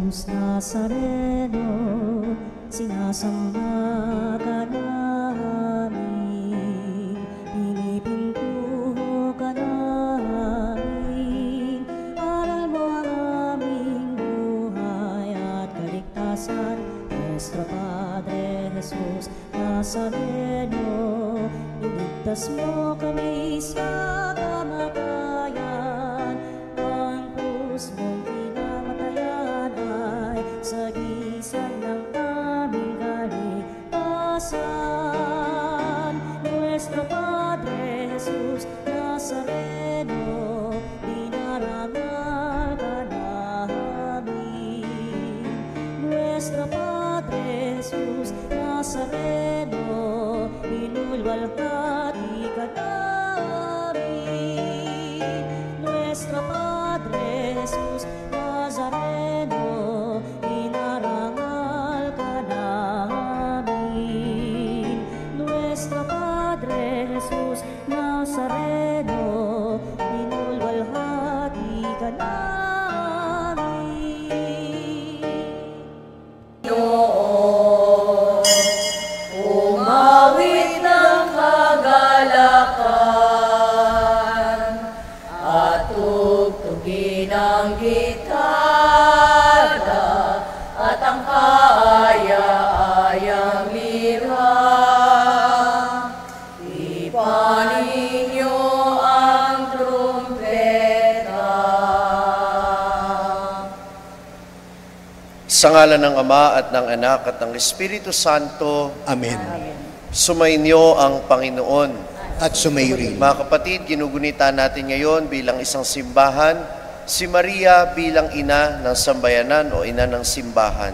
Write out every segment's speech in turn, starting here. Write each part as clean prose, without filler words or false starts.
Jesus Nazareno, sinasamba ka namin, pinipinto ka namin, aral mo ang aming buhay at kaligtasan. Nuestro Padre Jesus Nazareno, iligtas mo kami sa kamatayan, ang krus mong pinamatayan ay sagisag ng aming kaligtasan. Nuestro Padre Jesus Nazareno, dinarangal ka namin. Nuestro Padre Jesus Nazareno, inulwalhati ka namin. Nuestro Padre Jesus Nazareno, inarangal ka namin. Nuestro Padre Jesus Nazareno, inulwalhati ka namin. Umawit ng kagalakan at tugtugin ang gitara at ang kaaya-ayang lira. Ipanin niyo ang trumpeta. Sa ngalan ng Ama at ng Anak at ng Espiritu Santo, Amen. sumainyo ang Panginoon. At sumayo rin. Mga kapatid, ginugunita natin ngayon bilang isang simbahan, si Maria bilang ina ng sambayanan o ina ng simbahan.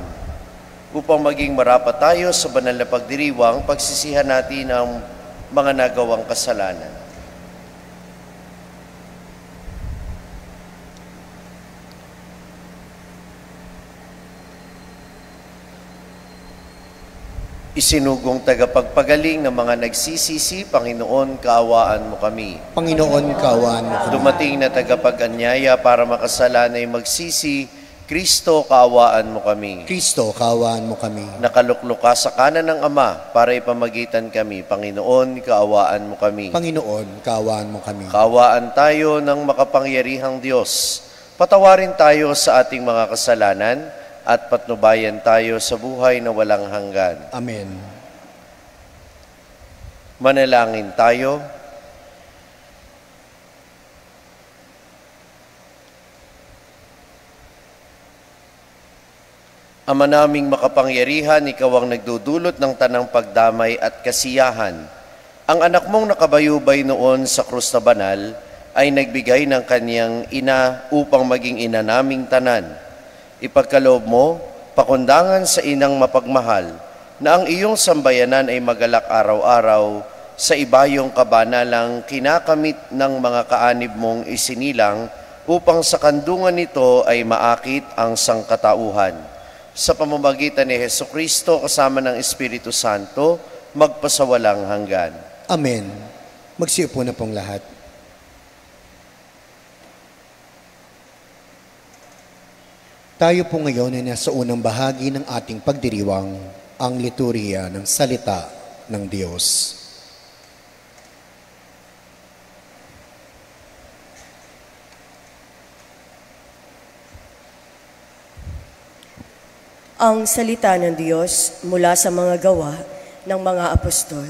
Upang maging marapat tayo sa banal na pagdiriwang, pagsisihan natin ang mga nagawang kasalanan. Isinugong tagapagpagaling ng mga nagsisisi, Panginoon, kaawaan mo kami. Panginoon, kaawaan mo kami. Dumating na tagapag-anyaya para makasalanay magsisi, Kristo, kaawaan mo kami. Kristo, kaawaan mo kami. Nakaluklok ka sa kanan ng Ama para ipamagitan kami, Panginoon, kaawaan mo kami. Panginoon, kaawaan mo kami. Kaawaan tayo ng makapangyarihang Diyos. Patawarin tayo sa ating mga kasalanan at patnubayan tayo sa buhay na walang hanggan. Amen. Manalangin tayo. Ama naming makapangyarihan, ikaw ang nagdudulot ng tanang pagdamay at kasiyahan. Ang anak mong nakabayubay noon sa krus na banal ay nagbigay ng kanyang ina upang maging ina naming tanan. Ipagkaloob mo, pakundangan sa inang mapagmahal, na ang iyong sambayanan ay magalak araw-araw sa ibayong kabanalang kinakamit ng mga kaanib mong isinilang upang sa kandungan nito ay maakit ang sangkatauhan. Sa pamamagitan ni Hesukristo kasama ng Espiritu Santo, magpasawalang hanggan. Amen. Magsiupo na pong lahat. Tayo po ngayon ay nasa unang bahagi ng ating pagdiriwang, ang liturhiya ng salita ng Diyos. Ang salita ng Diyos mula sa mga gawa ng mga apostol.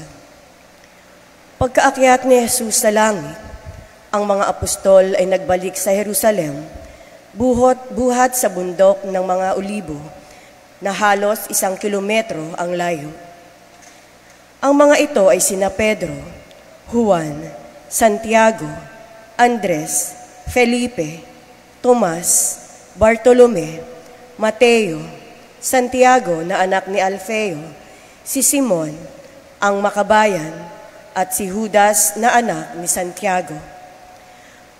Pagkaakyat ni Jesus sa langit, ang mga apostol ay nagbalik sa Jerusalem, buhat sa bundok ng mga Olibo, na halos 1 kilometro ang layo. Ang mga ito ay sina Pedro, Juan, Santiago, Andres, Felipe, Tomas, Bartolome, Mateo, Santiago na anak ni Alfeo, si Simon, ang makabayan, at si Judas na anak ni Santiago.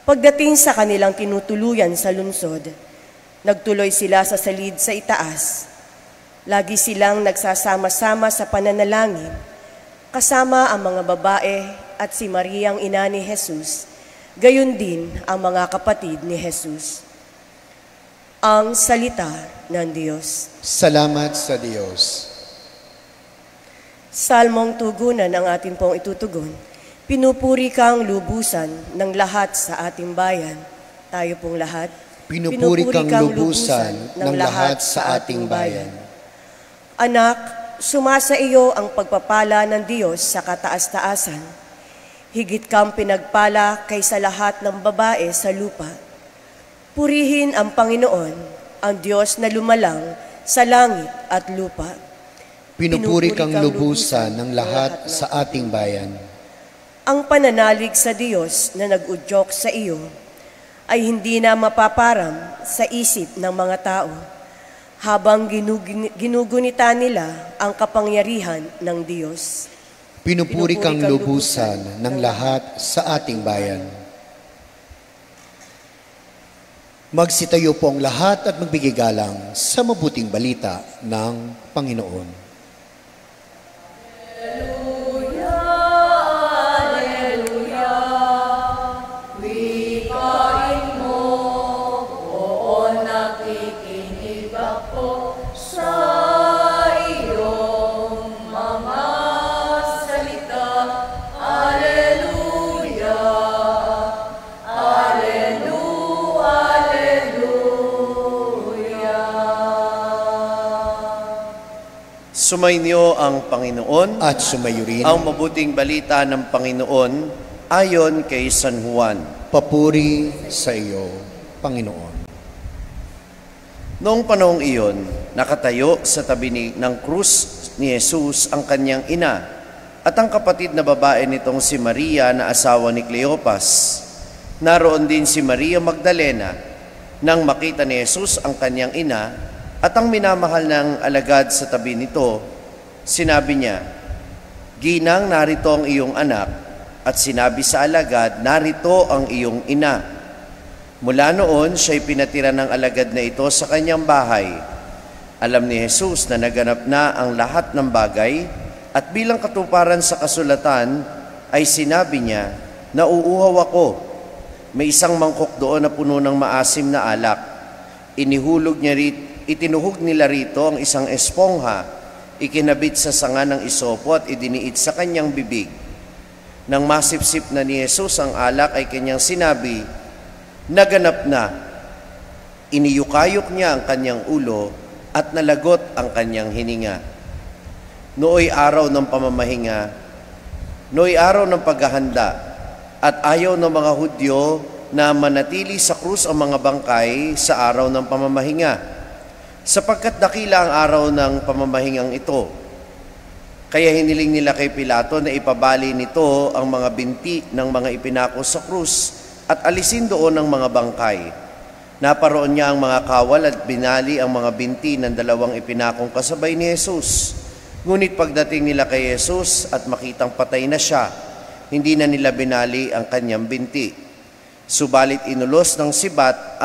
Pagdating sa kanilang tinutuluyan sa lungsod, nagtuloy sila sa salid sa itaas. Lagi silang nagsasama-sama sa pananalangin, kasama ang mga babae at si Mariang ina ni Jesus, gayon din ang mga kapatid ni Jesus. Ang salita ng Diyos. Salamat sa Diyos. Salmong tugunan ang ating pong itutugon. Pinupuri kang lubusan ng lahat sa ating bayan. Tayo pong lahat. Pinupuri kang lubusan ng lahat sa ating bayan. Anak, sumasa iyo ang pagpapala ng Diyos sa kataas-taasan. Higit kang pinagpala kaysa lahat ng babae sa lupa. Purihin ang Panginoon, ang Diyos na lumalang sa langit at lupa. Pinupuri kang lubusan ng lahat sa ating bayan. Ang pananalig sa Diyos na nag-udyok sa iyo ay hindi na mapaparam sa isip ng mga tao habang ginugunita nila ang kapangyarihan ng Diyos. Pinupuri kang lubusan ng lahat sa ating bayan. Magsitayo po ang lahat at magbigay galang sa mabuting balita ng Panginoon. Sumainyo ang Panginoon At sumayo rin ang mabuting balita ng Panginoon ayon kay San Juan. papuri sa iyo, Panginoon. Noong panahong iyon, nakatayo sa tabi ng krus ni Jesus ang kanyang ina at ang kapatid na babae nitong si Maria na asawa ni Cleopas. Naroon din si Maria Magdalena. Nang makita ni Jesus ang kanyang ina at ang minamahal ng alagad sa tabi nito, sinabi niya, "Ginang, narito ang iyong anak," at sinabi sa alagad, "Narito ang iyong ina." Mula noon, siya'y pinatira ng alagad na ito sa kanyang bahay. Alam ni Jesus na naganap na ang lahat ng bagay at bilang katuparan sa kasulatan ay sinabi niya, "Nauuhaw ako." May isang mangkok doon na puno ng maasim na alak. Itinuhog nila rito ang isang espongha, ikinabit sa sanga ng isopo at idiniit sa kanyang bibig. Nang masipsip na ni Jesus ang alak ay kanyang sinabi, "Naganap na." Iniyukayok niya ang kanyang ulo at nalagot ang kanyang hininga. Nooy araw ng pamamahinga, nooy araw ng paghahanda, at ayaw ng mga Hudyo na manatili sa krus ang mga bangkay sa araw ng pamamahinga, sapagkat dakila ang araw ng pamamahingang ito. Kaya hiniling nila kay Pilato na ipabali nito ang mga binti ng mga ipinako sa krus at alisin doon ang mga bangkay. Naparoon niya ang mga kawal at binali ang mga binti ng dalawang ipinakong kasabay ni Jesus. Ngunit pagdating nila kay Jesus at makitang patay na siya, hindi na nila binali ang kanyang binti. Subalit inulos ng sibat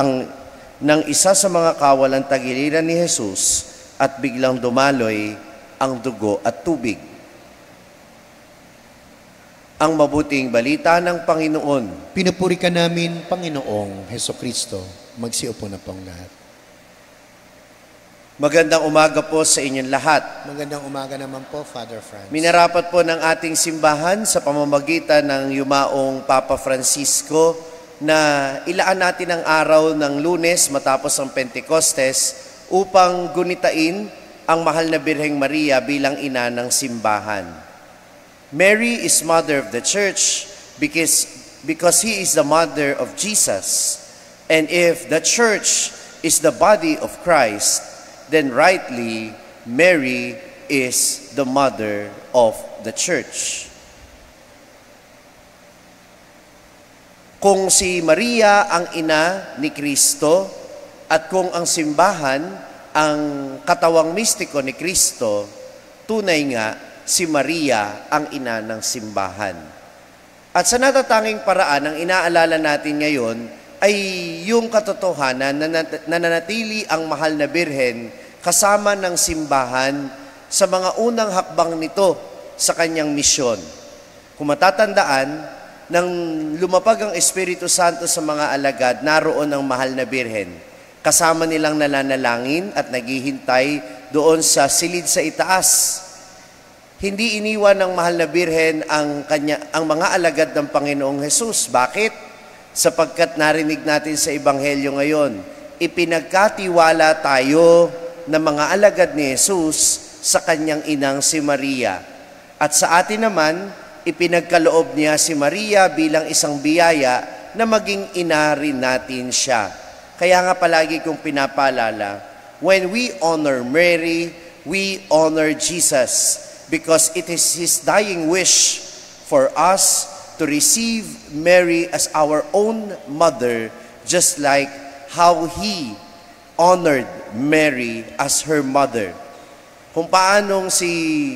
ng isa sa mga kawalang tagiliran ni Jesus at biglang dumaloy ang dugo at tubig. Ang mabuting balita ng Panginoon. Pinupuri ka namin, Panginoong Hesukristo. Magsiupo na pong lahat. Magandang umaga po sa inyong lahat. Magandang umaga naman po, Father Franz. Minarapat po ng ating simbahan sa pamamagitan ng yumaong Papa Francisco na ilaan natin ang araw ng Lunes matapos ang Pentecostes upang gunitain ang mahal na Birheng Maria bilang ina ng simbahan. Mary is mother of the church because he is the mother of Jesus. And if the church is the body of Christ, then rightly Mary is the mother of the church. Kung si Maria ang ina ni Kristo at kung ang simbahan ang katawang mistiko ni Kristo, tunay nga si Maria ang ina ng simbahan. At sa natatanging paraan, ang inaalala natin ngayon ay yung katotohanan na nananatili ang mahal na Birhen kasama ng simbahan sa mga unang hakbang nito sa kanyang misyon. Kung matatandaan, nang lumapag ang Espiritu Santo sa mga alagad, naroon ang mahal na Birhen. Kasama nilang nananalangin at naghihintay doon sa silid sa itaas. Hindi iniwan ng mahal na birhen ang mga alagad ng Panginoong Hesus. Bakit? Sapagkat narinig natin sa Ebanghelyo ngayon, ipinagkatiwala tayo ng mga alagad ni Hesus sa kanyang inang si Maria. At sa atin naman, ipinagkaloob niya si Maria bilang isang biyaya na maging ina rin natin siya. Kaya nga palagi kong pinapaalala, when we honor Mary, we honor Jesus because it is His dying wish for us to receive Mary as our own mother, just like how He honored Mary as her mother. Kung paanong si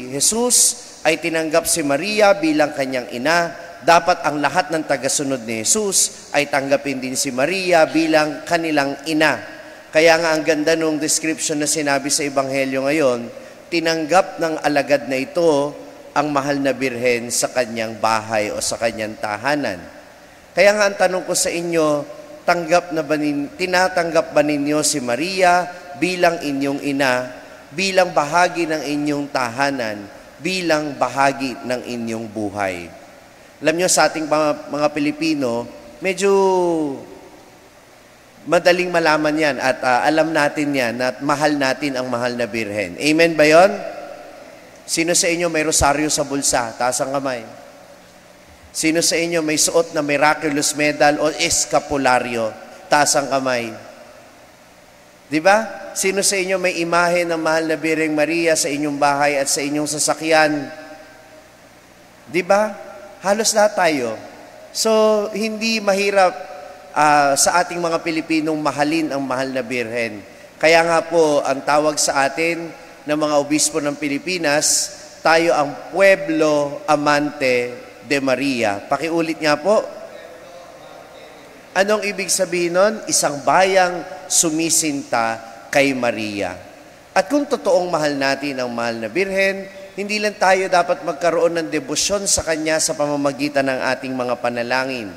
Jesus ay tinanggap si Maria bilang kanyang ina, dapat ang lahat ng tagasunod ni Jesus ay tanggapin din si Maria bilang kanilang ina. Kaya nga ang ganda nung description na sinabi sa Ebanghelyo ngayon, tinanggap ng alagad na ito ang mahal na birhen sa kanyang bahay o sa kanyang tahanan. Kaya nga ang tanong ko sa inyo, tinatanggap ba ninyo si Maria bilang inyong ina, bilang bahagi ng inyong tahanan, bilang bahagi ng inyong buhay? Alam nyo, sa ating mga Pilipino, medyo madaling malaman yan at alam natin yan at mahal natin ang mahal na birhen. Amen ba yon? Sino sa inyo may rosaryo sa bulsa? Taas ang kamay. Sino sa inyo may suot na miraculous medal o eskapularyo? Taas ang kamay. Diba? Sino sa inyo may imahe ng mahal na Birheng Maria sa inyong bahay at sa inyong sasakyan? Diba? Halos lahat tayo. So, hindi mahirap sa ating mga Pilipinong mahalin ang mahal na Birhen. Kaya nga po, ang tawag sa atin ng mga obispo ng Pilipinas, tayo ang Pueblo Amante de Maria. Pakiulit nga po. Anong ibig sabihin nun? Isang bayang sumisinta kay Maria. At kung totoong mahal natin ang mahal na Birhen, hindi lang tayo dapat magkaroon ng debosyon sa Kanya sa pamamagitan ng ating mga panalangin.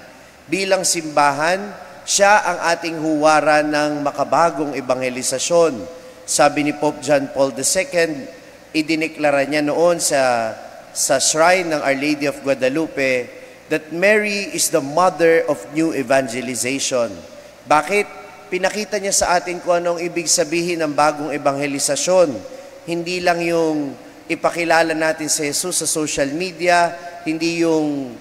Bilang simbahan, siya ang ating huwaran ng makabagong ebangelisasyon. Sabi ni Pope John Paul II, idineklara niya noon sa shrine ng Our Lady of Guadalupe that Mary is the mother of new evangelization. Bakit? Pinakita niya sa atin kung anong ibig sabihin ng bagong ebangelisasyon. Hindi lang yung ipakilala natin si Jesus sa social media, hindi yung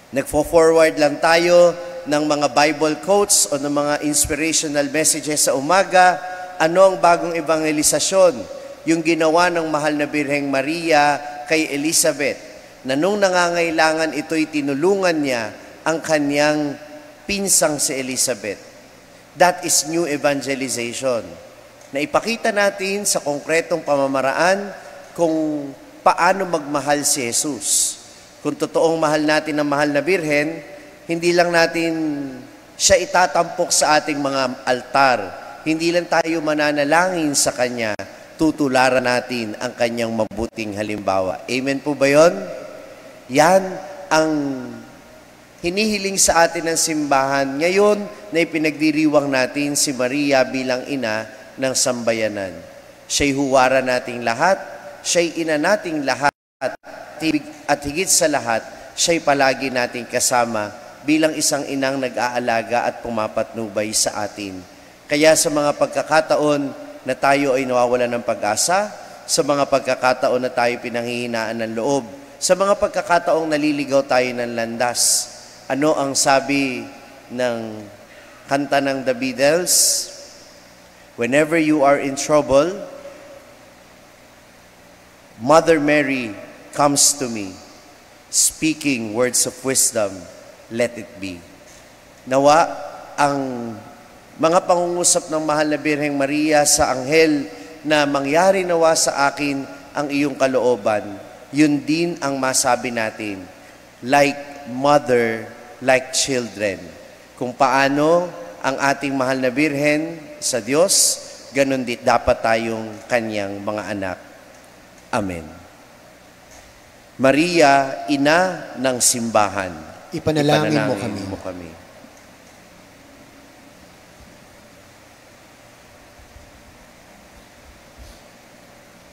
nagfo-forward lang tayo ng mga Bible quotes o ng mga inspirational messages sa umaga. Ano ang bagong evangelisasyon? Yung ginawa ng mahal na Birheng Maria kay Elizabeth, na nung nangangailangan ito'y tinulungan niya ang kanyang pinsang si Elizabeth. That is new evangelization. Na ipakita natin sa konkretong pamamaraan kung paano magmahal si Jesus. Kung totoong mahal natin ang mahal na Birhen, hindi lang natin siya itatampok sa ating mga altar. Hindi lang tayo mananalangin sa Kanya, tutularan natin ang Kanyang mabuting halimbawa. Amen po ba yun? Yan ang hinihiling sa atin ng simbahan ngayon na ipinagdiriwang natin si Maria bilang ina ng sambayanan. Siya'y huwara nating lahat, siya'y ina nating lahat, at higit sa lahat, siya'y palagi nating kasama bilang isang inang nag-aalaga at pumapatnubay sa atin. Kaya sa mga pagkakataon na tayo ay nawawalan ng pag-asa, sa mga pagkakataon na tayo pinanghihinaan ng loob, sa mga pagkakataong naliligaw tayo ng landas, ano ang sabi ng kanta ng The Beatles? Whenever you are in trouble, Mother Mary comes to me, speaking words of wisdom, let it be. Nawa ang mga pangungusap ng mahal na Birheng Maria sa anghel na mangyari nawa sa akin ang iyong kalooban, yun din ang masabi natin, like mother, like children. Kung paano ang ating mahal na Birhen sa Diyos, ganun din dapat tayong kanyang mga anak. Amen. Maria, ina ng simbahan, Ipanalangin mo kami.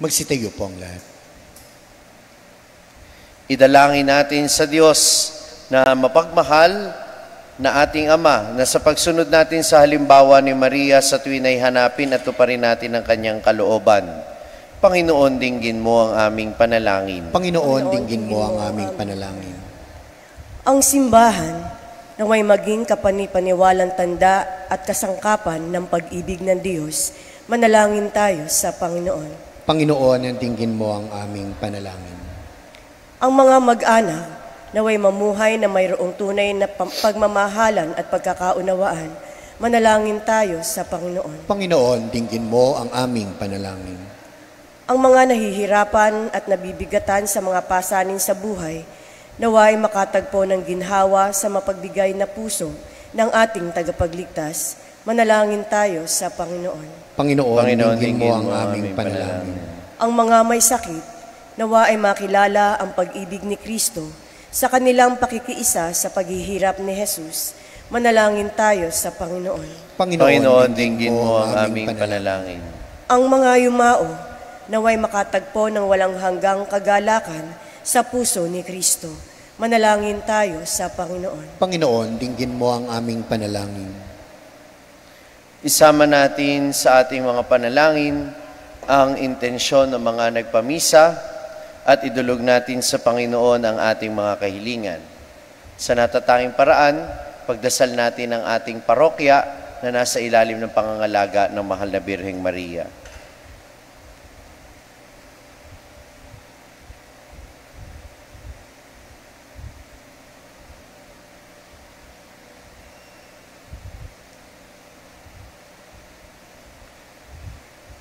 Magsitayo po ang lahat. Idalangin natin sa Diyos na mapagmahal na ating Ama, na sa pagsunod natin sa halimbawa ni Maria sa tuwin ay hanapin at tuparin natin ang kanyang kalooban. Panginoon, dinggin mo ang aming panalangin. Panginoon, dinggin mo ang aming panalangin. Ang simbahan na may maging kapanipaniwalang tanda at kasangkapan ng pag-ibig ng Diyos, manalangin tayo sa Panginoon. Panginoon, dinggin mo ang aming panalangin. Ang mga mag-anak naway mamuhay na mayroong tunay na pagmamahalan at pagkakaunawaan, manalangin tayo sa Panginoon. Panginoon, dinggin mo ang aming panalangin. Ang mga nahihirapan at nabibigatan sa mga pasanin sa buhay, naway makatagpo ng ginhawa sa mapagbigay na puso ng ating tagapagligtas, manalangin tayo sa Panginoon. Panginoon, dinggin mo ang aming panalangin. Ang mga may sakit, nawa ay makilala ang pag-ibig ni Kristo sa kanilang pakikiisa sa paghihirap ni Jesus, manalangin tayo sa Panginoon. Panginoon, dinggin mo ang aming panalangin. Ang mga yumao, naway makatagpo ng walang hanggang kagalakan sa puso ni Kristo, manalangin tayo sa Panginoon. Panginoon, dinggin mo ang aming panalangin. Isama natin sa ating mga panalangin ang intensyon ng mga nagpamisa at idulog natin sa Panginoon ang ating mga kahilingan. Sa natatanging paraan, pagdasal natin ang ating parokya na nasa ilalim ng pangangalaga ng Mahal na Birheng Maria.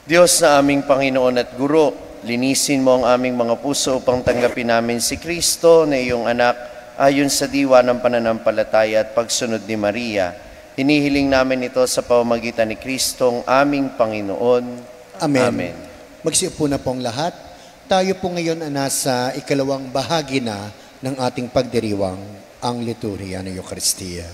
Diyos na aming Panginoon at Guro, linisin mo ang aming mga puso upang tanggapin namin si Kristo na iyong anak ayon sa diwa ng pananampalataya at pagsunod ni Maria. Hinihiling namin ito sa pamamagitan ni Kristong aming Panginoon. Amen. Amen. Magsiupo na po ang lahat. Tayo po ngayon ay nasa ikalawang bahagi na ng ating pagdiriwang, ang liturhiya ng Eucharistia.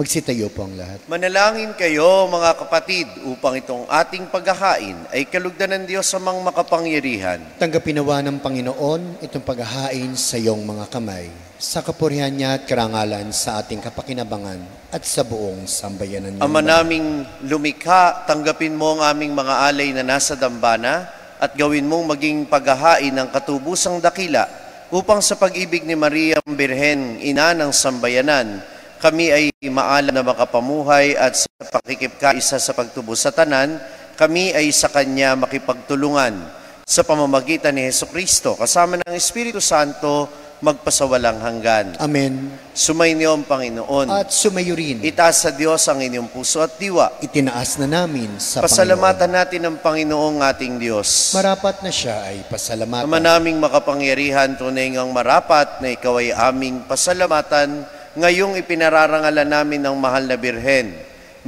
Magsitayo po ang lahat. Manalangin kayo, mga kapatid, upang itong ating paghahain ay kalugdan ng Diyos sa mga makapangyarihan. Tanggapin nawa ng Panginoon itong paghahain sa iyong mga kamay, sa kapurihan niya at karangalan sa ating kapakinabangan at sa buong sambayanan niya. Ama naming lumikha, tanggapin mo ang aming mga alay na nasa dambana at gawin mong maging paghahain ng katubusang dakila upang sa pag-ibig ni Maria ang Birhen, ina ng sambayanan, kami ay maalam na makapamuhay at sa pakikipkaisa sa pagtubos sa tanan, kami ay sa Kanya makipagtulungan sa pamamagitan ni Hesukristo, kasama ng Espiritu Santo, magpasawalang hanggan. Amen. Sumainyo ang Panginoon. At sumayo rin. Itaas sa Diyos ang inyong puso at diwa. Itinaas na namin sa Pasalamatan natin ang Panginoong ating Diyos. Marapat na siya ay pasalamatan. Ama naming makapangyarihan, tunay ngang marapat na ikaw ay aming pasalamatan. Ngayong ipinararangalan namin ng mahal na Birhen,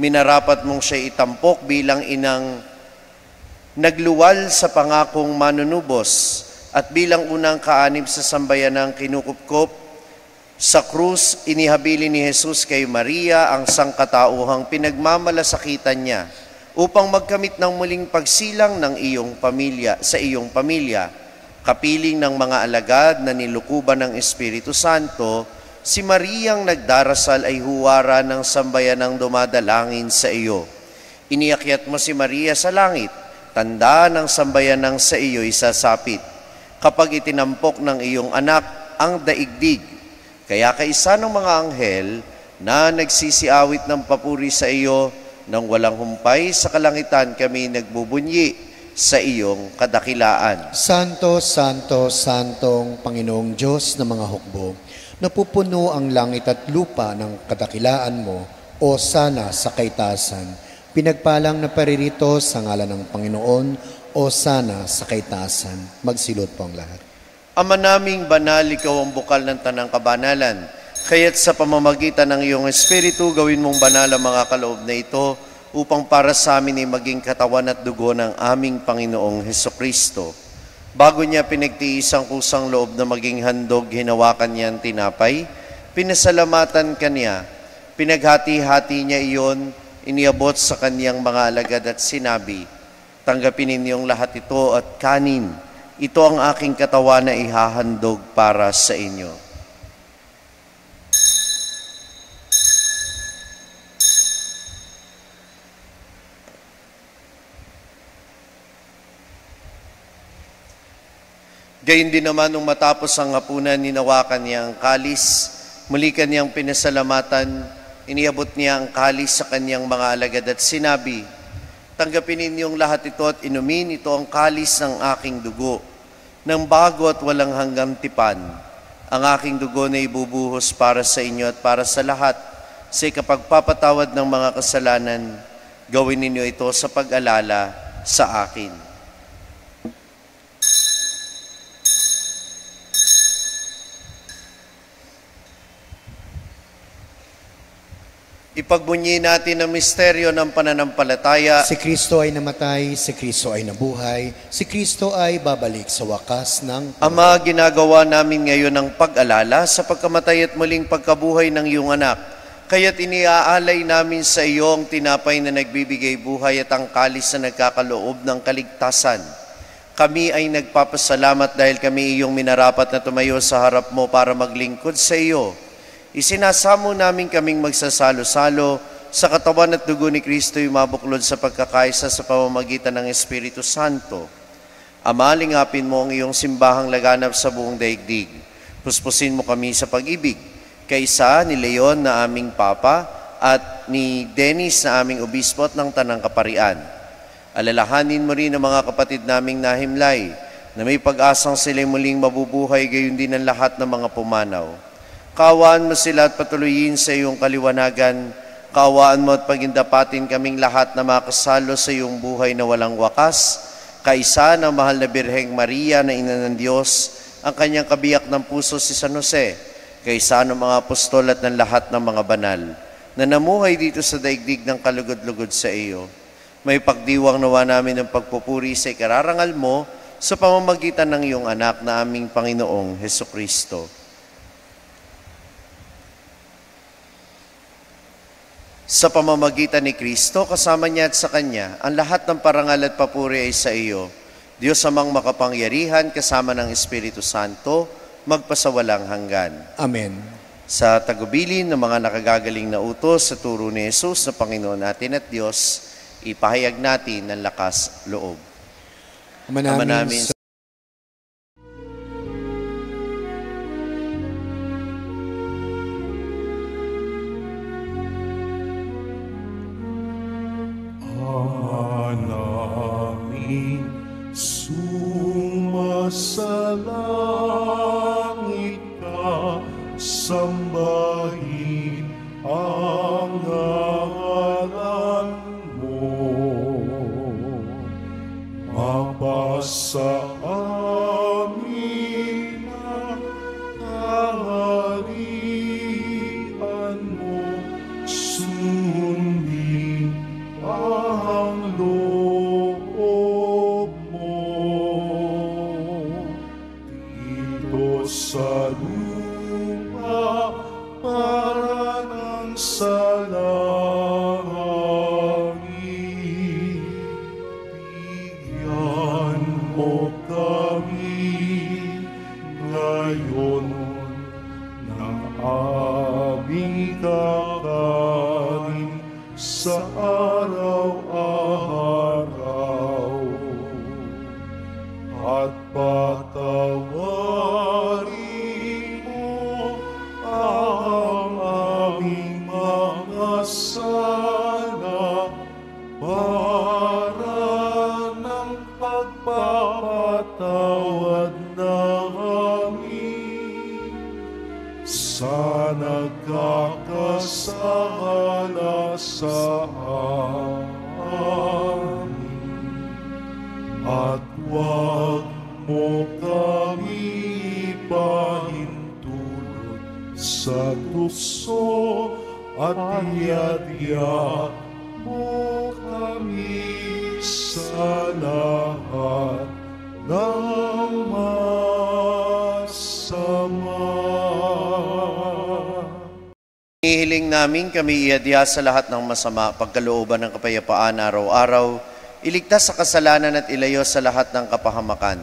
minarapat mong siya itampok bilang inang nagluwal sa pangakong manunubos at bilang unang kaanib sa sambayanang kinukupkop. Sa krus, inihabili ni Jesus kay Maria ang sangkatauhang pinagmamalasakitan niya upang magkamit ng muling pagsilang ng iyong pamilya, sa iyong pamilya. Kapiling ng mga alagad na nilukuban ng Espiritu Santo, si Mariang nagdarasal ay huwara ng sambayanang dumadalangin sa iyo. Iniakyat mo si Maria sa langit, tanda ng sambayanang sa iyo'y sasapit. kapag itinampok ng iyong anak ang daigdig. Kaya kaisa ng mga anghel na nagsisiawit ng papuri sa iyo, nang walang humpay sa kalangitan kami nagbubunyi sa iyong kadakilaan. Santo, Santo, Santong Panginoong Diyos ng mga hukbo, napupuno ang langit at lupa ng kadakilaan mo, o sana sa kaitasan. Pinagpalang na paririto sa ngalan ng Panginoon, o sana sa kaitasan. Magsilot po ang lahat. Ama naming banal, ikaw ang bukal ng tanang kabanalan. Kaya't sa pamamagitan ng iyong Espiritu, gawin mong banal ang mga kaloob na ito upang para sa amin ay maging katawan at dugo ng aming Panginoong Hesukristo. Bago niya pinagtiis ang kusang loob na maging handog, hinawakan niya ang tinapay, pinasalamatan kanya, pinaghati-hati niya iyon, iniabot sa kaniyang mga alagad at sinabi, tanggapin ninyong lahat ito at kanin. Ito ang aking katawan na ihahandog para sa inyo. Gayun din naman nung matapos ang hapunan, ninawakan niya ang kalis, muli kaniyang pinasalamatan, iniabot niya ang kalis sa kaniyang mga alagad at sinabi, tanggapin ninyong lahat ito at inumin, ito ang kalis ng aking dugo, ng bago at walang hanggang tipan. Ang aking dugo na ibubuhos para sa inyo at para sa lahat, sa ikapagpapatawad ng mga kasalanan, gawin ninyo ito sa pag-alala sa akin. Ipagbunyi natin ang misteryo ng pananampalataya. Si Kristo ay namatay, si Kristo ay nabuhay, si Kristo ay babalik sa wakas ng Ama, ginagawa namin ngayon ang pag-alala sa pagkamatay at muling pagkabuhay ng iyong anak. Kaya't iniaalay namin sa iyo ang tinapay na nagbibigay buhay at ang kalis na nagkakaloob ng kaligtasan. Kami ay nagpapasalamat dahil kami iyong minarapat na tumayo sa harap mo para maglingkod sa iyo. Isinasamo namin kaming magsasalo-salo sa katawan at dugo ni Kristo yung mabuklod sa pagkakaisa sa pamamagitan ng Espiritu Santo. Ama, lingapin mo ang iyong simbahang laganap sa buong daigdig. Puspusin mo kami sa pag-ibig, kaisa ni Leon na aming Papa at ni Dennis na aming Obispo at ng Tanang Kaparian. Alalahanin mo rin ang mga kapatid naming nahimlay na may pag-asang sila'y muling mabubuhay, gayon din ang lahat ng mga pumanaw. Kaawaan mo sila at patuloyin sa iyong kaliwanagan. Kaawaan mo at pagindapatin kaming lahat na makasalo sa iyong buhay na walang wakas. Kaisa ng mahal na Birheng Maria na Ina ng Diyos, ang kanyang kabiyak ng puso si San Jose. Kaisa ng mga apostol at ng lahat ng mga banal na namuhay dito sa daigdig ng kalugod-lugod sa iyo. May pagdiwang nawa namin ng pagpupuri sa ikararangal mo sa pamamagitan ng iyong anak na aming Panginoong Hesukristo. Sa pamamagitan ni Kristo, kasama niya at sa Kanya, ang lahat ng parangal at papuri ay sa iyo. Diyos amang makapangyarihan, kasama ng Espiritu Santo, magpasawalang hanggan. Amen. Sa tagubilin ng mga nakagagaling na utos sa turo ni Jesus na Panginoon natin at Diyos, ipahayag natin ng lakas loob. Ama namin, sumasalangit ka, sambahin ang ngalan mo. Mapasa amin ang kaharian mo, sundin ang loob mo. Dito sa lupa para ng sa langit, bigyan mo kami ngayon ng aming kakanin sa araw-araw, at patawarin magpapatawad na kami sa nagkakasala sa amin. At huwag mo kami ipahintulot sa tukso at iadya mo kami sa lahat ng masama. Hinihiling namin kami iadya sa lahat ng masama, pagkalooban ng kapayapaan araw-araw, iligtas sa kasalanan at ilayo sa lahat ng kapahamakan.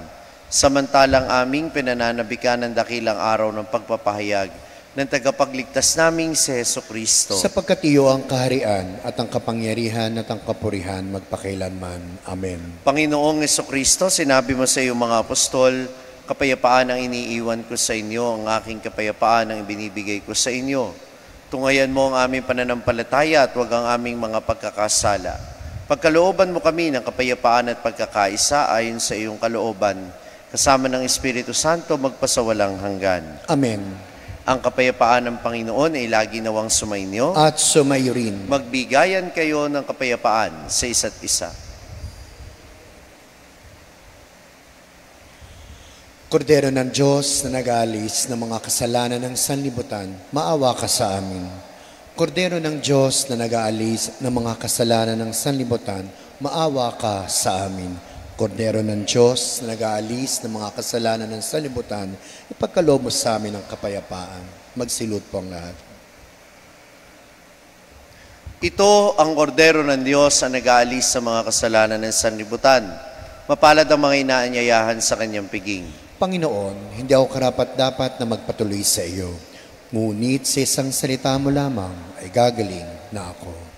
Samantalang aming pinananabikan ng dakilang araw ng pagpapahayag ng tagapagligtas naming si Jesucristo. Sapagkat iyo ang kaharian at ang kapangyarihan at ang kapurihan magpakailanman. Amen. Panginoong Jesucristo, sinabi mo sa iyong mga apostol, kapayapaan ang iniiwan ko sa inyo, ang aking kapayapaan ang ibinibigay ko sa inyo. Tungayan mo ang aming pananampalataya at huwag ang aming mga pagkakasala. Pagkalooban mo kami ng kapayapaan at pagkakaisa ayon sa iyong kalooban, kasama ng Espiritu Santo magpasawalang hanggan. Amen. Ang kapayapaan ng Panginoon ay lagi nawang sumainyo. At sumayo rin. Magbigayan kayo ng kapayapaan sa isa't isa. Kordero ng Diyos na nag-aalis ng mga kasalanan ng sanlibutan, maawa ka sa amin. Kordero ng Diyos na nag-aalis ng mga kasalanan ng sanlibutan, maawa ka sa amin. Kordero ng Diyos na nag-aalis ng mga kasalanan ng sanlibutan, ipagkaloob mo sa amin ang kapayapaan. Magsilot po ang lahat. Ito ang kordero ng Diyos na nag-aalis sa mga kasalanan ng sanlibutan. Mapalad ang mga inaanyayahan sa kanyang piging. Panginoon, hindi ako karapat-dapat na magpatuloy sa iyo. Ngunit sa isang salita mo lamang ay gagaling na ako.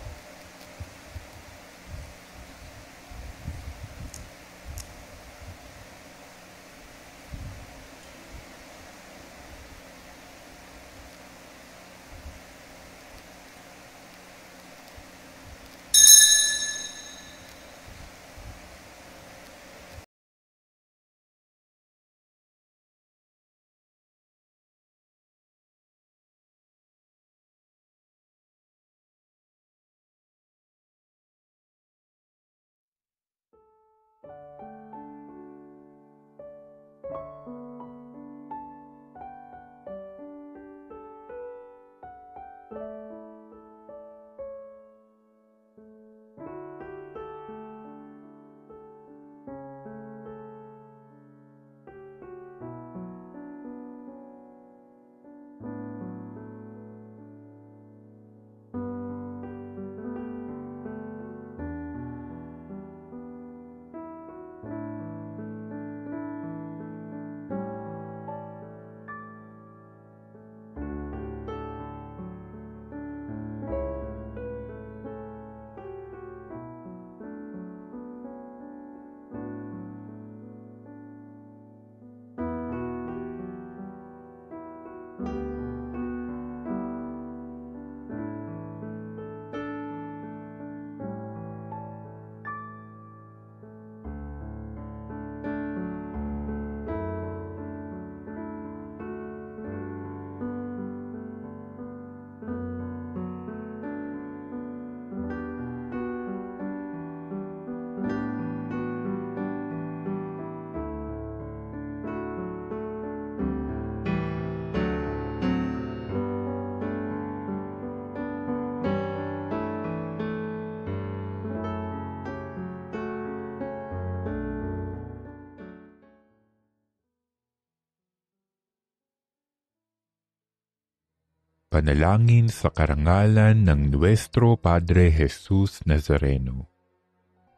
Panalangin sa karangalan ng Nuestro Padre Jesus Nazareno.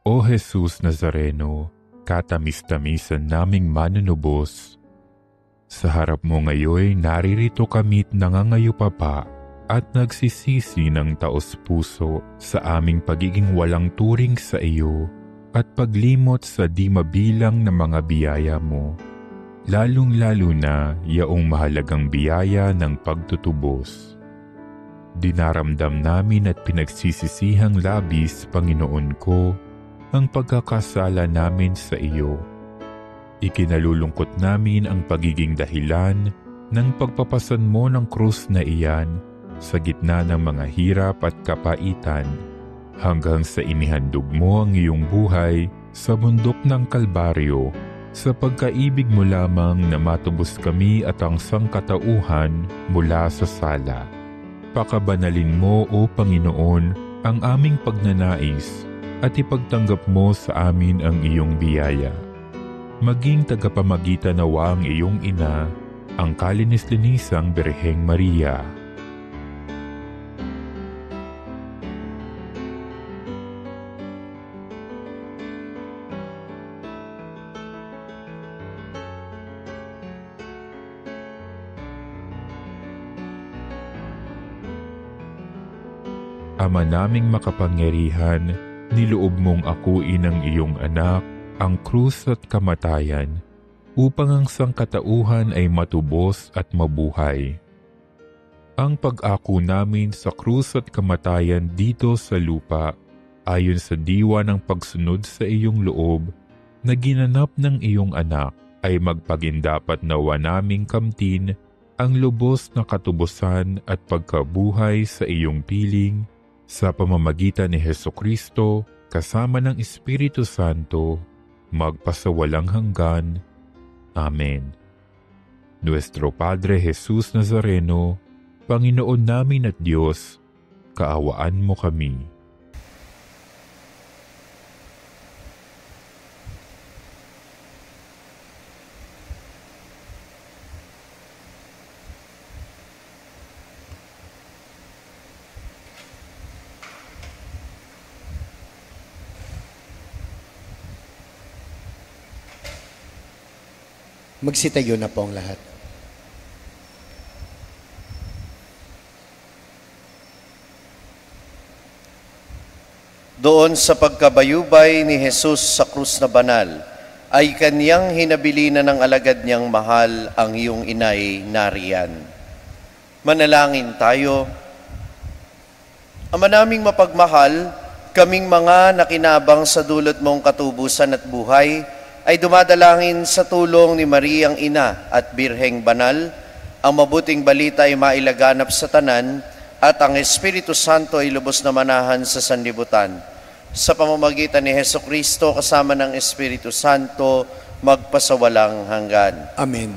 O Jesus Nazareno, katamis-tamisan naming manunubos, sa harap mo ngayon naririto kami't nangangayupapa at nagsisisi ng taos-puso sa aming pagiging walang turing sa iyo at paglimot sa di mabilang na mga biyaya mo. Lalong-lalo na yaong mahalagang biyaya ng pagtutubos. Dinaramdam namin at pinagsisisihang labis, Panginoon ko, ang pagkakasala namin sa iyo Ikinalulungkot namin ang pagiging dahilan ng pagpapasan mo ng krus na iyan sa gitna ng mga hirap at kapaitan hanggang sa inihandog mo ang iyong buhay sa bundok ng Kalbaryo sa pagkaibig mo lamang na matubos kami at ang sangkatauhan mula sa sala. Pakabanalin mo, O Panginoon, ang aming pagnanais at ipagtanggap mo sa amin ang iyong biyaya. Maging tagapamagitan nawa ang iyong ina, ang kalinis-linisang Birheng Maria. Ama naming makapangyarihan, niloob mong akuin ang iyong anak, ang krus at kamatayan, upang ang sangkatauhan ay matubos at mabuhay. Ang pag-ako namin sa krus at kamatayan dito sa lupa, ayon sa diwa ng pagsunod sa iyong loob, na ginanap ng iyong anak, ay magpagindapat nawa naming kamtin ang lubos na katubusan at pagkabuhay sa iyong piling, sa pamamagitan ni Hesukristo, kasama ng Espiritu Santo, magpasawalang hanggan. Amen. Nuestro Padre Jesus Nazareno, Panginoon namin at Diyos, kaawaan mo kami. Magsitayo na po ang lahat. Doon sa pagkabayubay ni Jesus sa krus na banal, ay kanyang hinabilinan ng alagad niyang mahal ang iyong inay nariyan. Manalangin tayo. Ama naming mapagmahal, kaming mga nakinabang sa dulot mong katubusan at buhay, ay dumadalangin sa tulong ni Mariang Ina at Birheng Banal, ang mabuting balita ay mailaganap sa tanan at ang Espiritu Santo ay lubos na manahan sa sanlibutan. Sa pamamagitan ni Hesukristo kasama ng Espiritu Santo, magpasawalang hanggan. Amen.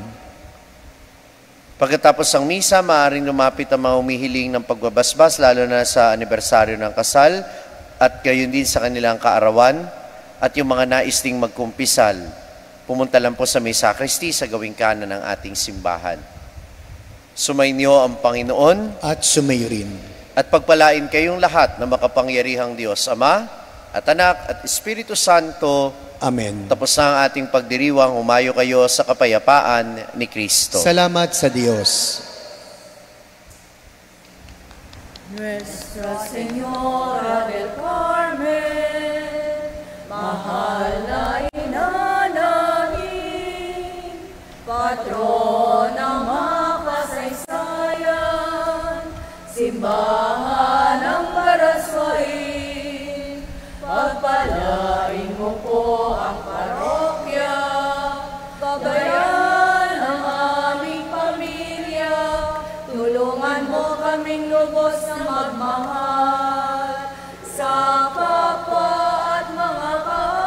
Pagkatapos ng misa, maaaring lumapit ang mga humihiling ng pagbabasbas, lalo na sa anibersaryo ng kasal at gayon din sa kanilang kaarawan. At yung mga nais ding magkumpisal, pumunta lang po sa may sacristy sa gawing kanan ng ating simbahan. Sumainyo ang Panginoon At sumayo rin. at pagpalain kayong lahat na makapangyarihang Diyos, Ama at Anak at Espiritu Santo. Amen. Tapos na ang ating pagdiriwang, humayo kayo sa kapayapaan ni Kristo. Salamat sa Diyos. Nuestra Señora del Carmen, mahal na ina namin, patron ng makasaysayan, simbahan ng Baraswain, pagpalain mo po ang parokya, kabayan ng aming pamilya, tulungan mo kaming lubos na magmahal sa kapwa at mga kaaway.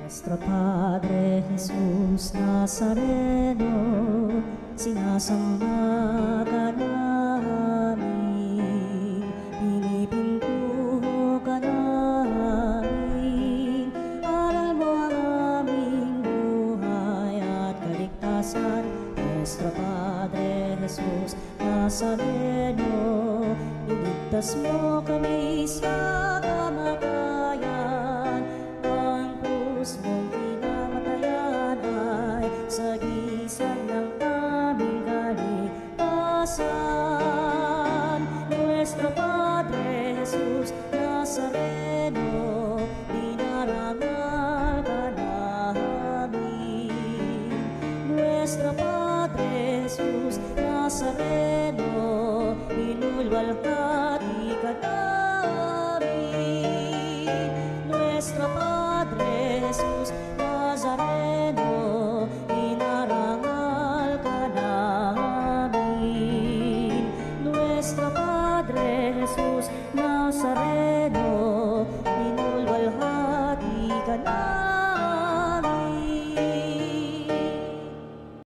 Nuestro Padre Jesus Nazareno, sinasamba ka namin, pinipintuho ka namin, aral mo ang aming buhay at kaligtasan. Nuestro Padre Jesus Nazareno, iligtas mo kami sa kamatayan, ang krus mong pinamatayan ay sagisag ng aming kaligtasan. Nuestro Padre Jesus Nazareno, dinarangal ka namin. Nuestro Padre Jesus Nazareno, inulwalhati ka namin. Nuestro Padre Jesus Nazareno,